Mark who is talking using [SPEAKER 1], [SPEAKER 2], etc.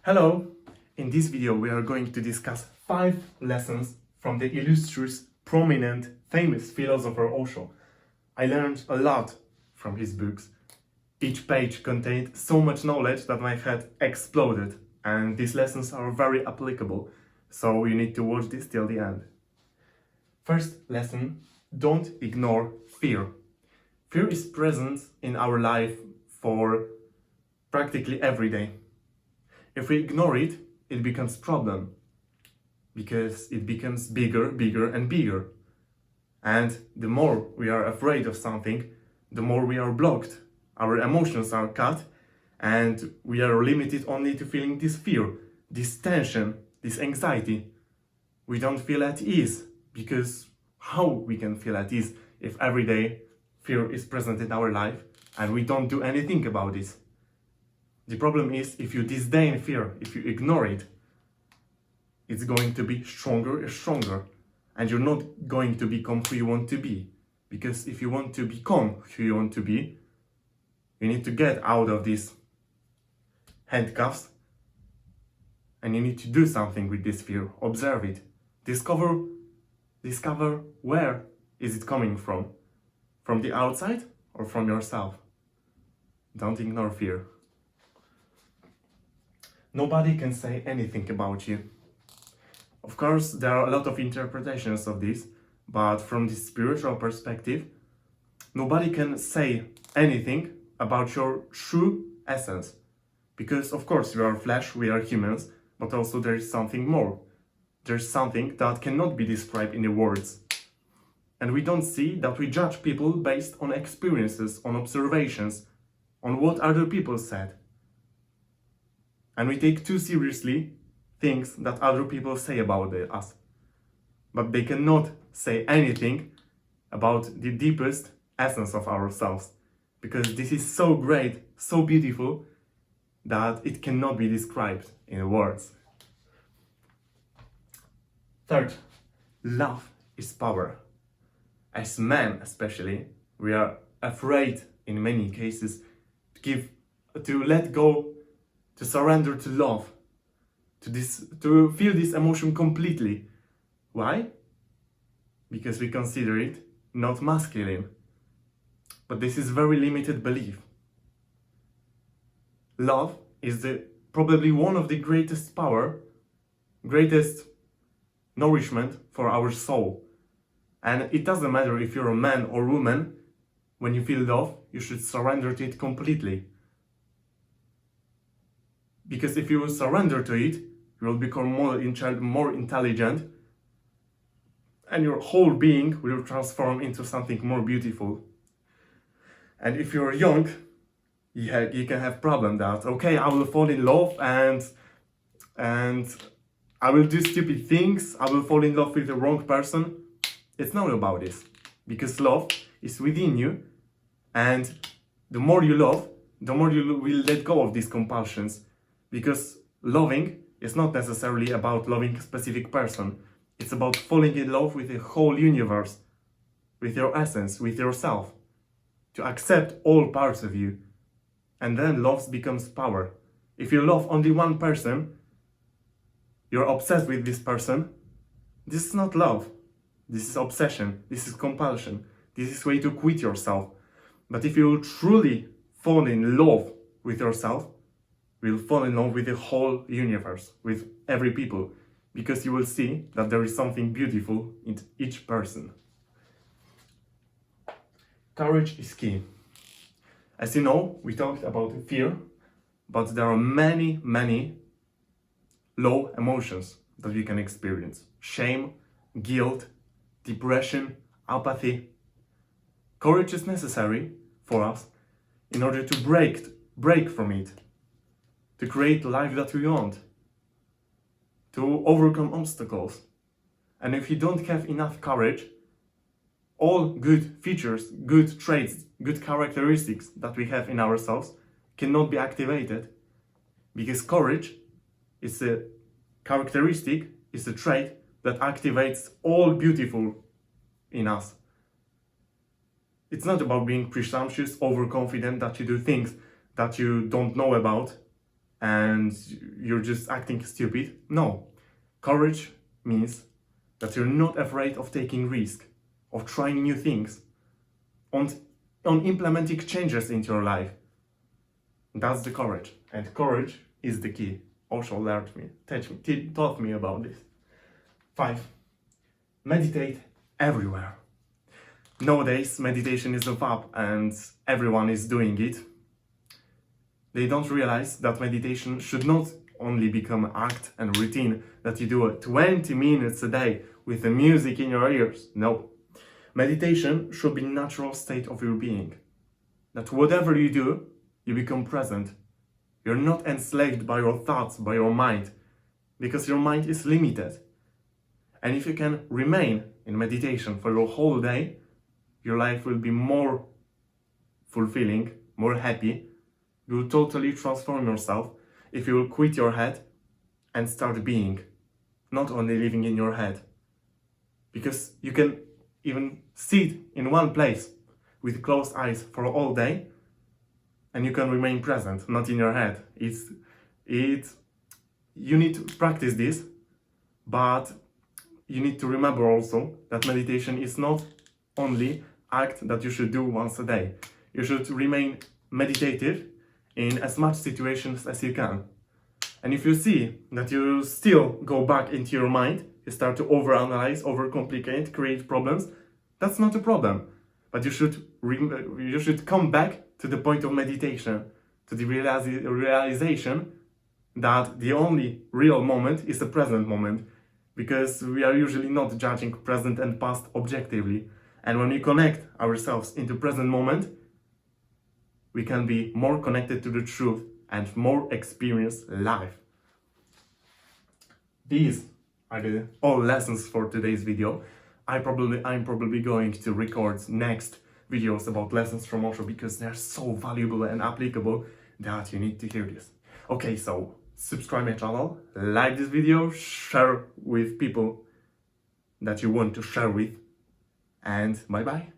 [SPEAKER 1] Hello! In this video we are going to discuss 5 lessons from the illustrious, prominent, famous philosopher Osho. I learned a lot from his books. Each page contained so much knowledge that my head exploded, and these lessons are very applicable, so you need to watch this till the end. First lesson: don't ignore fear. Fear is present in our life for practically every day. If we ignore it, it becomes problem, because it becomes bigger, bigger and bigger. And the more we are afraid of something, the more we are blocked. Our emotions are cut, and we are limited only to feeling this fear, this tension, this anxiety. We don't feel at ease, because how we can feel at ease if every day fear is present in our life and we don't do anything about it? The problem is, if you disdain fear, if you ignore it, it's going to be stronger and stronger, and you're not going to become who you want to be. Because if you want to become who you want to be, you need to get out of these handcuffs, and you need to do something with this fear. Observe it. Discover where is it coming from. From the outside or from yourself. Don't ignore fear. Nobody can say anything about you. Of course, there are a lot of interpretations of this, but from the spiritual perspective, nobody can say anything about your true essence. Because, of course, we are flesh, we are humans, but also there is something more. There's something that cannot be described in the words. And we don't see that we judge people based on experiences, on observations, on what other people said. And we take too seriously things that other people say about us. But they cannot say anything about the deepest essence of ourselves. Because this is so great, so beautiful, that it cannot be described in words. Third, love is power. As men especially, we are afraid in many cases to let go, to surrender to love, to feel this emotion completely. Why? Because we consider it not masculine. But this is very limited belief. Love is probably one of the greatest power, greatest nourishment for our soul. And it doesn't matter if you're a man or woman, when you feel love, you should surrender to it completely. Because if you will surrender to it, you will become more intelligent, and your whole being will transform into something more beautiful. And if you're young, you can have problem that, okay, I will fall in love and I will do stupid things, I will fall in love with the wrong person. It's not about this, because love is within you, and the more you love, the more you will let go of these compulsions. Because loving is not necessarily about loving a specific person. It's about falling in love with the whole universe, with your essence, with yourself. To accept all parts of you. And then love becomes power. If you love only one person, you're obsessed with this person, this is not love. This is obsession. This is compulsion. This is way to quit yourself. But if you truly fall in love with yourself, you'll fall in love with the whole universe, with every people, because you will see that there is something beautiful in each person. Courage is key. As you know, we talked about fear, but there are many, many low emotions that we can experience. Shame, guilt, depression, apathy. Courage is necessary for us in order to break from it. To create the life that we want, to overcome obstacles. And if you don't have enough courage, all good features, good traits, good characteristics that we have in ourselves cannot be activated. Because courage is a characteristic, is a trait that activates all beautiful in us. It's not about being presumptuous, overconfident that you do things that you don't know about, and you're just acting stupid. No. Courage means that you're not afraid of taking risk, of trying new things, on implementing changes into your life. That's the courage. And courage is the key. Osho taught me about this. 5. Meditate everywhere. Nowadays, meditation is a fad and everyone is doing it. They don't realize that meditation should not only become an act and routine that you do 20 minutes a day with the music in your ears. No. Meditation should be a natural state of your being. That whatever you do, you become present. You're not enslaved by your thoughts, by your mind, because your mind is limited. And if you can remain in meditation for your whole day, your life will be more fulfilling, more happy. You will totally transform yourself if you will quit your head and start being, not only living in your head. Because you can even sit in one place with closed eyes for all day and you can remain present, not in your head. You need to practice this, but you need to remember also that meditation is not only act that you should do once a day. You should remain meditative in as much situations as you can. And if you see that you still go back into your mind, you start to overanalyze, overcomplicate, create problems, that's not a problem. But you should come back to the point of meditation, to the realization that the only real moment is the present moment, because we are usually not judging present and past objectively. And when we connect ourselves into present moment, we can be more connected to the truth and more experience life. These are the all lessons for today's video. I'm probably going to record next videos about lessons from Osho because they're so valuable and applicable that you need to hear this. Okay, so subscribe my channel, like this video, share with people that you want to share with, and bye bye.